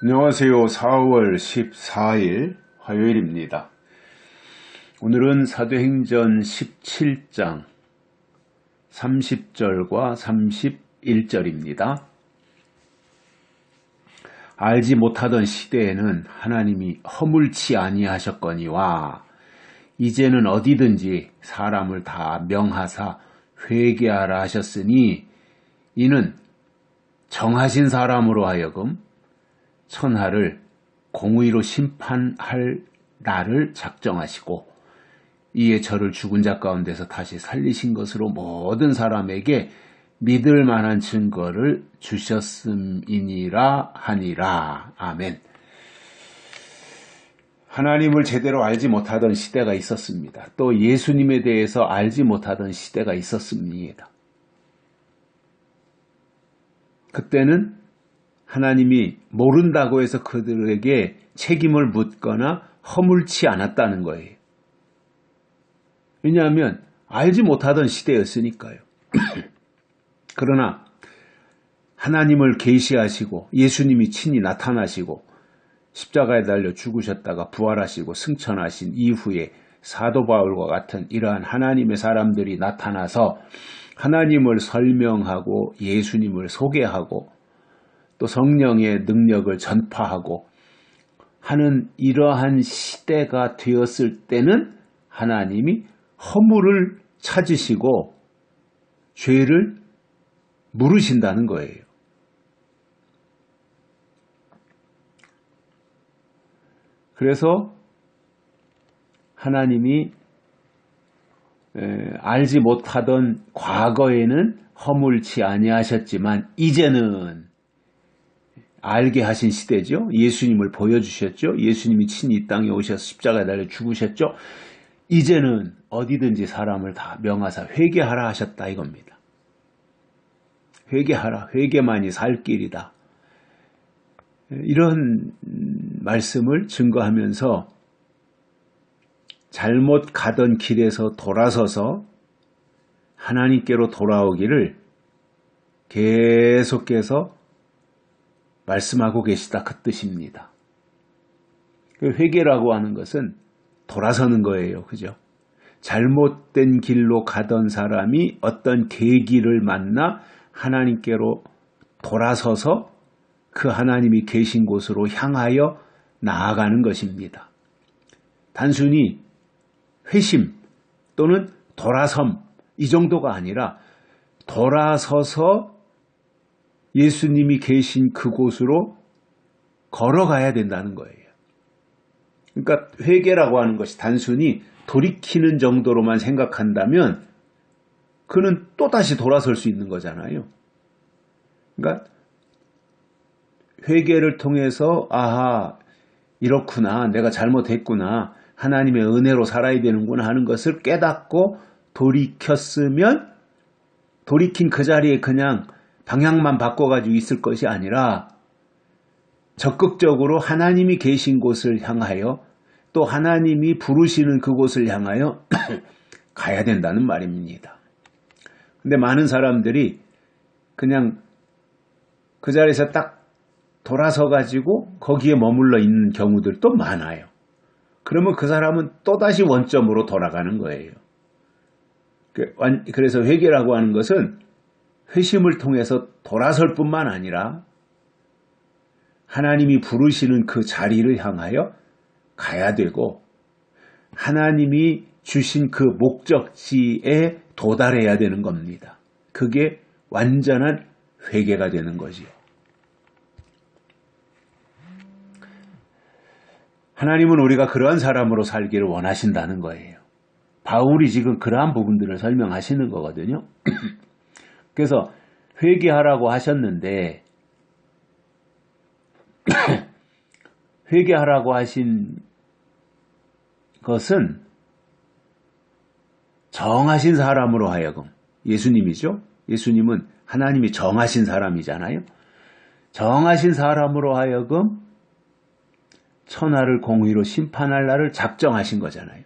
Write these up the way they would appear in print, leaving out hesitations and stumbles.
안녕하세요. 4월 14일 화요일입니다. 오늘은 사도행전 17장 30절과 31절입니다. 알지 못하던 시대에는 하나님이 허물치 아니하셨거니와 이제는 어디든지 사람을 다 명하사 회개하라 하셨으니 이는 정하신 사람으로 하여금 천하를 공의로 심판할 날을 작정하시고 이에 저를 죽은 자 가운데서 다시 살리신 것으로 모든 사람에게 믿을 만한 증거를 주셨음이니라 하니라. 아멘. 하나님을 제대로 알지 못하던 시대가 있었습니다. 또 예수님에 대해서 알지 못하던 시대가 있었습니다. 그때는 하나님이 모른다고 해서 그들에게 책임을 묻거나 허물지 않았다는 거예요. 왜냐하면 알지 못하던 시대였으니까요. 그러나 하나님을 계시하시고 예수님이 친히 나타나시고 십자가에 달려 죽으셨다가 부활하시고 승천하신 이후에 사도 바울과 같은 이러한 하나님의 사람들이 나타나서 하나님을 설명하고 예수님을 소개하고 또 성령의 능력을 전파하고 하는 이러한 시대가 되었을 때는 하나님이 허물을 찾으시고 죄를 물으신다는 거예요. 그래서 하나님이 알지 못하던 과거에는 허물치 아니하셨지만 이제는 알게 하신 시대죠. 예수님을 보여주셨죠. 예수님이 친히 이 땅에 오셔서 십자가에 달려 죽으셨죠. 이제는 어디든지 사람을 다 명하사 회개하라 하셨다 이겁니다. 회개하라. 회개만이 살 길이다. 이런 말씀을 증거하면서 잘못 가던 길에서 돌아서서 하나님께로 돌아오기를 계속해서 말씀하고 계시다 그 뜻입니다. 회개라고 하는 것은 돌아서는 거예요. 그죠? 잘못된 길로 가던 사람이 어떤 계기를 만나 하나님께로 돌아서서 그 하나님이 계신 곳으로 향하여 나아가는 것입니다. 단순히 회심 또는 돌아섬 이 정도가 아니라 돌아서서 예수님이 계신 그곳으로 걸어가야 된다는 거예요. 그러니까 회개라고 하는 것이 단순히 돌이키는 정도로만 생각한다면 그는 또다시 돌아설 수 있는 거잖아요. 그러니까 회개를 통해서 아하 이렇구나 내가 잘못했구나 하나님의 은혜로 살아야 되는구나 하는 것을 깨닫고 돌이켰으면 돌이킨 그 자리에 그냥 방향만 바꿔가지고 있을 것이 아니라 적극적으로 하나님이 계신 곳을 향하여 또 하나님이 부르시는 그곳을 향하여 가야 된다는 말입니다. 근데 많은 사람들이 그냥 그 자리에서 딱 돌아서 가지고 거기에 머물러 있는 경우들도 많아요. 그러면 그 사람은 또다시 원점으로 돌아가는 거예요. 그래서 회개라고 하는 것은 회심을 통해서 돌아설 뿐만 아니라 하나님이 부르시는 그 자리를 향하여 가야 되고 하나님이 주신 그 목적지에 도달해야 되는 겁니다. 그게 완전한 회개가 되는 거지요. 하나님은 우리가 그러한 사람으로 살기를 원하신다는 거예요. 바울이 지금 그러한 부분들을 설명하시는 거거든요. 그래서 회개하라고 하셨는데 회개하라고 하신 것은 정하신 사람으로 하여금 예수님이죠. 예수님은 하나님이 정하신 사람이잖아요. 정하신 사람으로 하여금 천하를 공의로 심판할 날을 작정하신 거잖아요.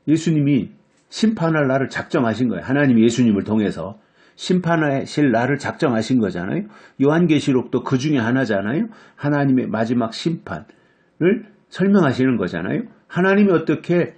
예수님이 심판할 날을 작정하신 거예요. 하나님이 예수님을 통해서 심판하실 날을 작정하신 거잖아요. 요한계시록도 그 중에 하나잖아요. 하나님의 마지막 심판을 설명하시는 거잖아요. 하나님이 어떻게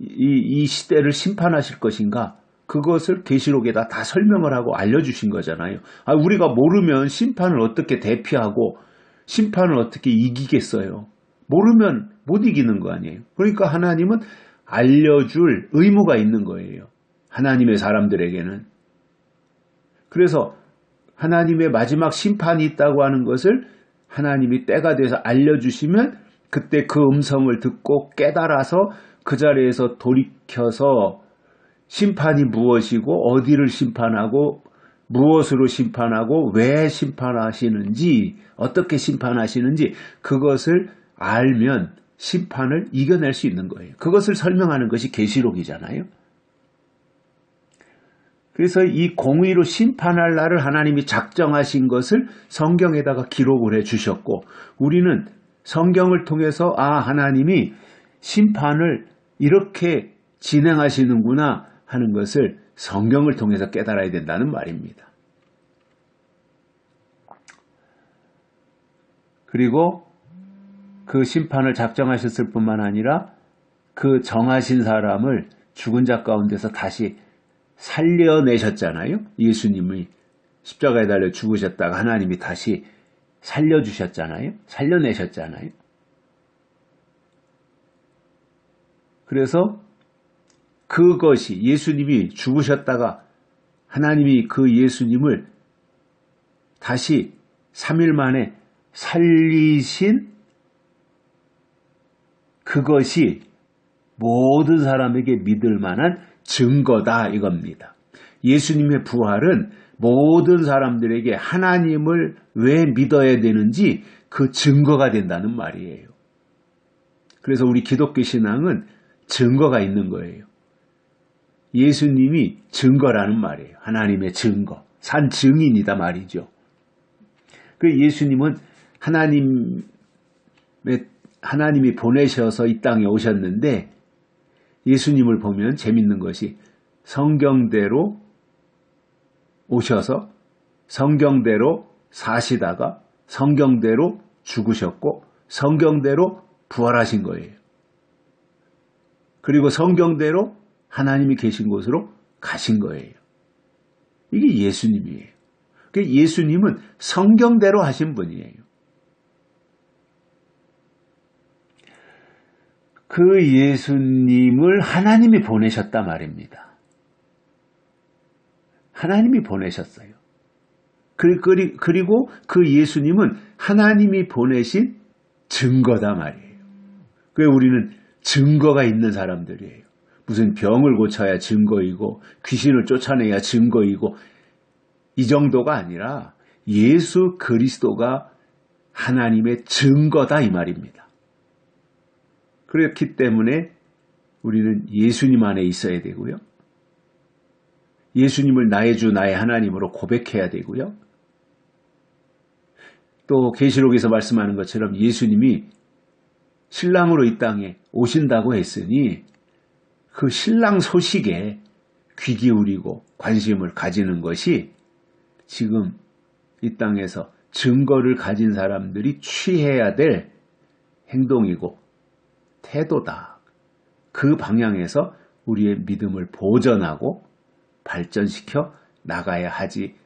이 시대를 심판하실 것인가? 그것을 계시록에다 다 설명을 하고 알려주신 거잖아요. 우리가 모르면 심판을 어떻게 대피하고 심판을 어떻게 이기겠어요? 모르면 못 이기는 거 아니에요. 그러니까 하나님은 알려줄 의무가 있는 거예요. 하나님의 사람들에게는. 그래서 하나님의 마지막 심판이 있다고 하는 것을 하나님이 때가 돼서 알려주시면 그때 그 음성을 듣고 깨달아서 그 자리에서 돌이켜서 심판이 무엇이고 어디를 심판하고 무엇으로 심판하고 왜 심판하시는지 어떻게 심판하시는지 그것을 알면 심판을 이겨낼 수 있는 거예요. 그것을 설명하는 것이 계시록이잖아요. 그래서 이 공의로 심판할 날을 하나님이 작정하신 것을 성경에다가 기록을 해 주셨고 우리는 성경을 통해서 하나님이 심판을 이렇게 진행하시는구나 하는 것을 성경을 통해서 깨달아야 된다는 말입니다. 그리고 그 심판을 작정하셨을 뿐만 아니라 그 정하신 사람을 죽은 자 가운데서 다시 살려내셨잖아요. 예수님이 십자가에 달려 죽으셨다가 하나님이 다시 살려주셨잖아요. 살려내셨잖아요. 그래서 그것이 예수님이 죽으셨다가 하나님이 그 예수님을 다시 3일 만에 살리신 그것이 모든 사람에게 믿을 만한 증거다 이겁니다. 예수님의 부활은 모든 사람들에게 하나님을 왜 믿어야 되는지 그 증거가 된다는 말이에요. 그래서 우리 기독교 신앙은 증거가 있는 거예요. 예수님이 증거라는 말이에요. 하나님의 증거. 산 증인이다 말이죠. 그 예수님은 하나님이 보내셔서 이 땅에 오셨는데 예수님을 보면 재밌는 것이 성경대로 오셔서 성경대로 사시다가 성경대로 죽으셨고 성경대로 부활하신 거예요. 그리고 성경대로 하나님이 계신 곳으로 가신 거예요. 이게 예수님이에요. 예수님은 성경대로 하신 분이에요. 그 예수님을 하나님이 보내셨단 말입니다. 하나님이 보내셨어요. 그리고 그 예수님은 하나님이 보내신 증거다 말이에요. 그래서 우리는 증거가 있는 사람들이에요. 무슨 병을 고쳐야 증거이고 귀신을 쫓아내야 증거이고 이 정도가 아니라 예수 그리스도가 하나님의 증거다 이 말입니다. 그렇기 때문에 우리는 예수님 안에 있어야 되고요. 예수님을 나의 주 나의 하나님으로 고백해야 되고요. 또 계시록에서 말씀하는 것처럼 예수님이 신랑으로 이 땅에 오신다고 했으니 그 신랑 소식에 귀 기울이고 관심을 가지는 것이 지금 이 땅에서 증거를 가진 사람들이 취해야 될 행동이고 태도다. 그 방향에서 우리의 믿음을 보존하고 발전시켜 나가야 하지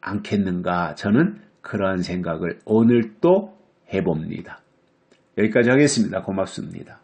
않겠는가. 저는 그러한 생각을 오늘 또 해봅니다. 여기까지 하겠습니다. 고맙습니다.